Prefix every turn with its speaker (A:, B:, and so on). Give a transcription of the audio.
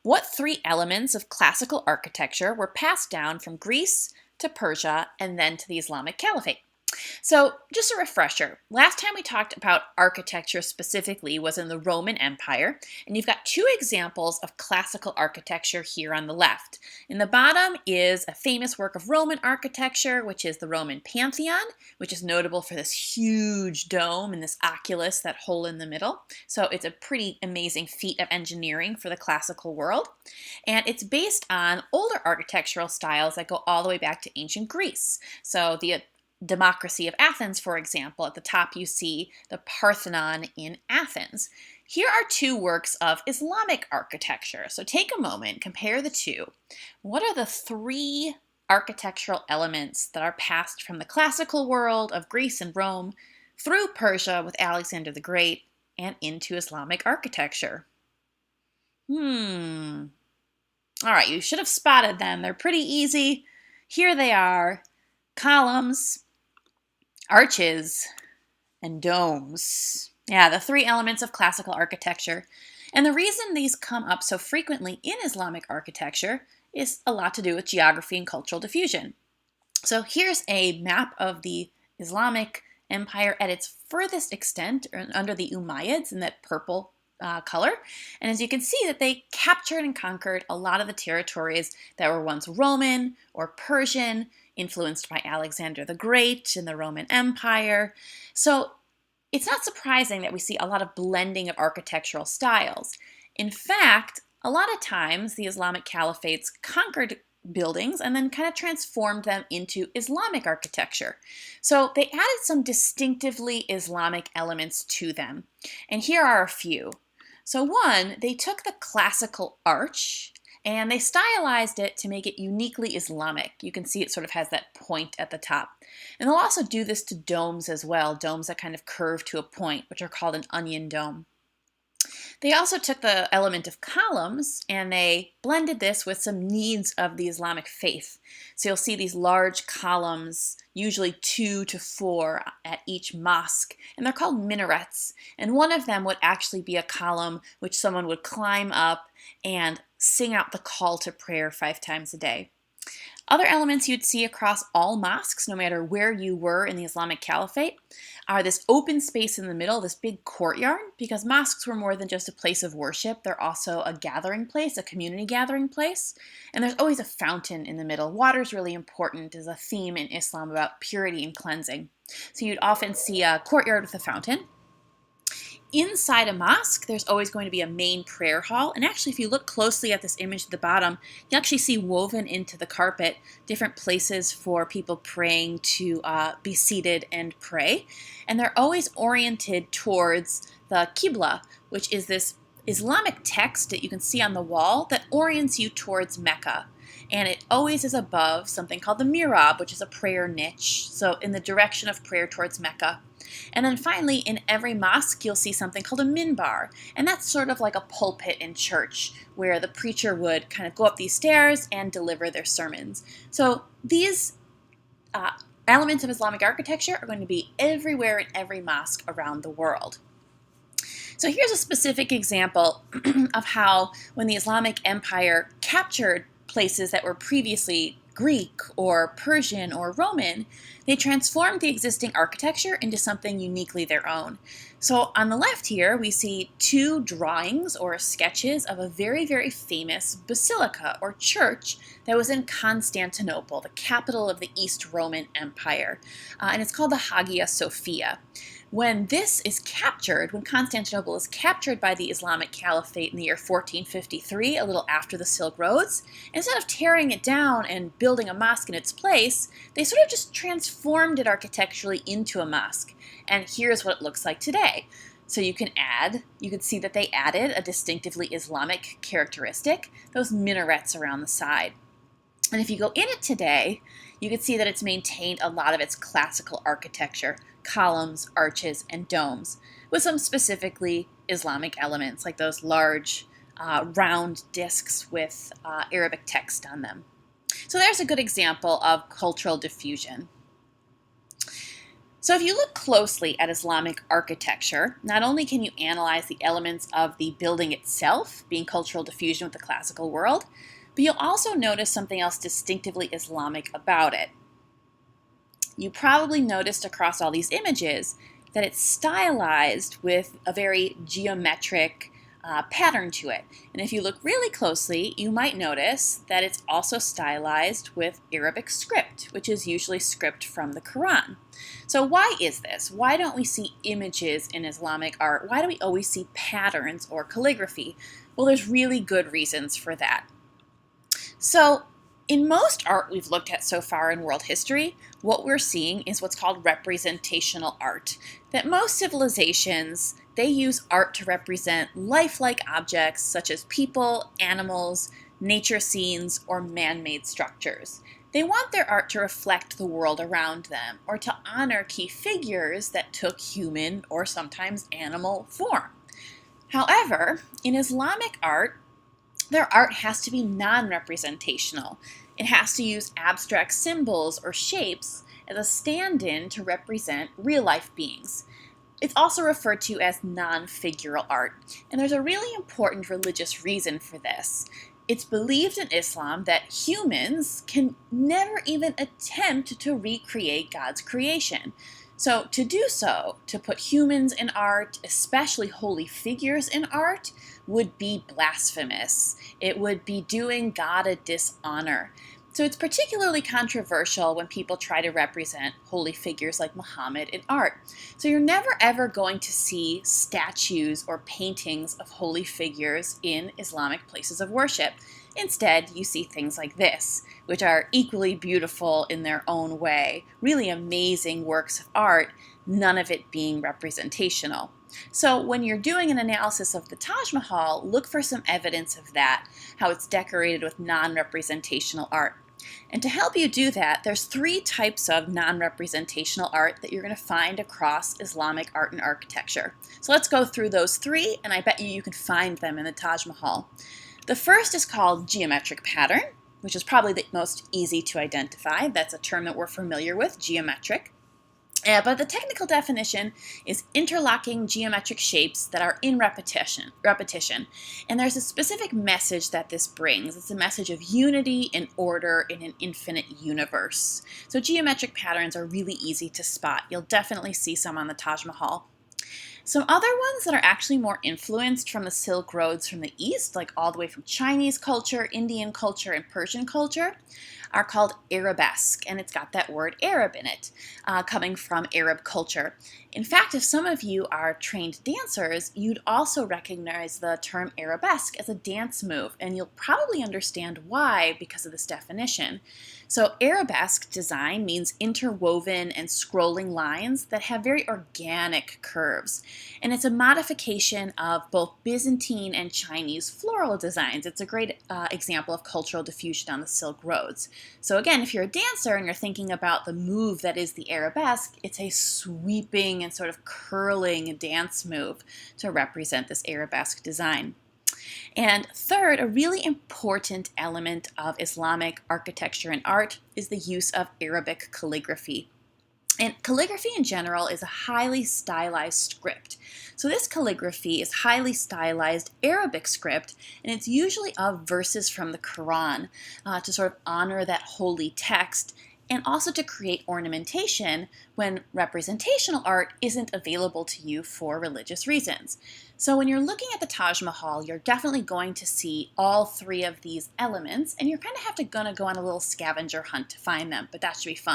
A: What three elements of classical architecture were passed down from Greece to Persia and then to the Islamic Caliphate? So, just a refresher. Last time we talked about architecture specifically was in the Roman Empire, and you've got two examples of classical architecture here on the left. In the bottom is a famous work of Roman architecture, which is the Roman Pantheon, which is notable for this huge dome and this oculus, that hole in the middle. So, it's a pretty amazing feat of engineering for the classical world. And it's based on older architectural styles that go all the way back to ancient Greece. So, the Democracy of Athens, for example. At the top you see the Parthenon in Athens. Here are two works of Islamic architecture. So take a moment, compare the two. What are the three architectural elements that are passed from the classical world of Greece and Rome through Persia with Alexander the Great and into Islamic architecture? All right, you should have spotted them. They're pretty easy. Here they are: columns, arches, and domes. Yeah, the three elements of classical architecture. And the reason these come up so frequently in Islamic architecture is a lot to do with geography and cultural diffusion. So here's a map of the Islamic Empire at its furthest extent, under the Umayyads in that purple color. And as you can see, that they captured and conquered a lot of the territories that were once Roman or Persian, influenced by Alexander the Great in the Roman Empire. So it's not surprising that we see a lot of blending of architectural styles. In fact, a lot of times the Islamic caliphates conquered buildings and then kind of transformed them into Islamic architecture. So they added some distinctively Islamic elements to them. And here are a few. So one, they took the classical arch and they stylized it to make it uniquely Islamic. You can see it sort of has that point at the top. And they'll also do this to domes as well, domes that kind of curve to a point, which are called an onion dome. They also took the element of columns and they blended this with some needs of the Islamic faith. So you'll see these large columns, usually 2 to 4 at each mosque, and they're called minarets. And one of them would actually be a column which someone would climb up and sing out the call to prayer 5 times a day. Other elements you'd see across all mosques, no matter where you were in the Islamic Caliphate, are this open space in the middle, this big courtyard, because mosques were more than just a place of worship. They're also a gathering place, a community gathering place. And there's always a fountain in the middle. Water is really important as a theme in Islam about purity and cleansing. So you'd often see a courtyard with a fountain. Inside a mosque, there's always going to be a main prayer hall. And actually, if you look closely at this image at the bottom, you actually see woven into the carpet different places for people praying to be seated and pray. And they're always oriented towards the Qibla, which is this Islamic text that you can see on the wall that orients you towards Mecca. And it always is above something called the mihrab, which is a prayer niche, so in the direction of prayer towards Mecca. And then finally, in every mosque, you'll see something called a minbar, and that's sort of like a pulpit in church, where the preacher would kind of go up these stairs and deliver their sermons. So these elements of Islamic architecture are going to be everywhere in every mosque around the world. So here's a specific example of how, when the Islamic Empire captured places that were previously Greek or Persian or Roman, they transformed the existing architecture into something uniquely their own. So on the left here, we see 2 drawings or sketches of a very, very famous basilica or church that was in Constantinople, the capital of the East Roman Empire. And it's called the Hagia Sophia. When this is captured, when Constantinople is captured by the Islamic Caliphate in the year 1453, a little after the Silk Roads, instead of tearing it down and building a mosque in its place, they sort of just transformed it architecturally into a mosque. And here's what it looks like today. So you can see that they added a distinctively Islamic characteristic, those minarets around the side. And if you go in it today, you can see that it's maintained a lot of its classical architecture, columns, arches, and domes, with some specifically Islamic elements, like those large round discs with Arabic text on them. So there's a good example of cultural diffusion. So if you look closely at Islamic architecture, not only can you analyze the elements of the building itself, being cultural diffusion with the classical world, but you'll also notice something else distinctively Islamic about it. You probably noticed across all these images that it's stylized with a very geometric pattern to it. And if you look really closely, you might notice that it's also stylized with Arabic script, which is usually script from the Quran. So why is this? Why don't we see images in Islamic art? Why do we always see patterns or calligraphy? Well, there's really good reasons for that. So in most art we've looked at so far in world history, what we're seeing is what's called representational art. That most civilizations, they use art to represent lifelike objects such as people, animals, nature scenes, or man-made structures. They want their art to reflect the world around them or to honor key figures that took human or sometimes animal form. However, in Islamic art, their art has to be non-representational. It has to use abstract symbols or shapes as a stand-in to represent real-life beings. It's also referred to as non-figural art, and there's a really important religious reason for this. It's believed in Islam that humans can never even attempt to recreate God's creation. So to do so, to put humans in art, especially holy figures in art, would be blasphemous. It would be doing God a dishonor. So it's particularly controversial when people try to represent holy figures like Muhammad in art. So you're never ever going to see statues or paintings of holy figures in Islamic places of worship. Instead, you see things like this, which are equally beautiful in their own way, really amazing works of art, none of it being representational. So when you're doing an analysis of the Taj Mahal, look for some evidence of that, how it's decorated with non-representational art. And to help you do that, there's 3 types of non-representational art that you're going to find across Islamic art and architecture. So let's go through those 3, and I bet you can find them in the Taj Mahal. The first is called geometric pattern, which is probably the most easy to identify. That's a term that we're familiar with, geometric. But the technical definition is interlocking geometric shapes that are in repetition. And there's a specific message that this brings. It's a message of unity and order in an infinite universe. So geometric patterns are really easy to spot. You'll definitely see some on the Taj Mahal. Some other ones that are actually more influenced from the Silk Roads from the east, like all the way from Chinese culture, Indian culture, and Persian culture, are called arabesque, and it's got that word Arab in it, coming from Arab culture. In fact, if some of you are trained dancers, you'd also recognize the term arabesque as a dance move, and you'll probably understand why because of this definition. So arabesque design means interwoven and scrolling lines that have very organic curves. And it's a modification of both Byzantine and Chinese floral designs. It's a great example of cultural diffusion on the Silk Roads. So again, if you're a dancer and you're thinking about the move that is the arabesque, it's a sweeping and sort of curling dance move to represent this arabesque design. And third, a really important element of Islamic architecture and art is the use of Arabic calligraphy. And calligraphy in general is a highly stylized script. So this calligraphy is highly stylized Arabic script, and it's usually of verses from the Quran to sort of honor that holy text, and also to create ornamentation when representational art isn't available to you for religious reasons. So when you're looking at the Taj Mahal, you're definitely going to see all 3 of these elements, and you're kind of gonna go on a little scavenger hunt to find them, but that should be fun.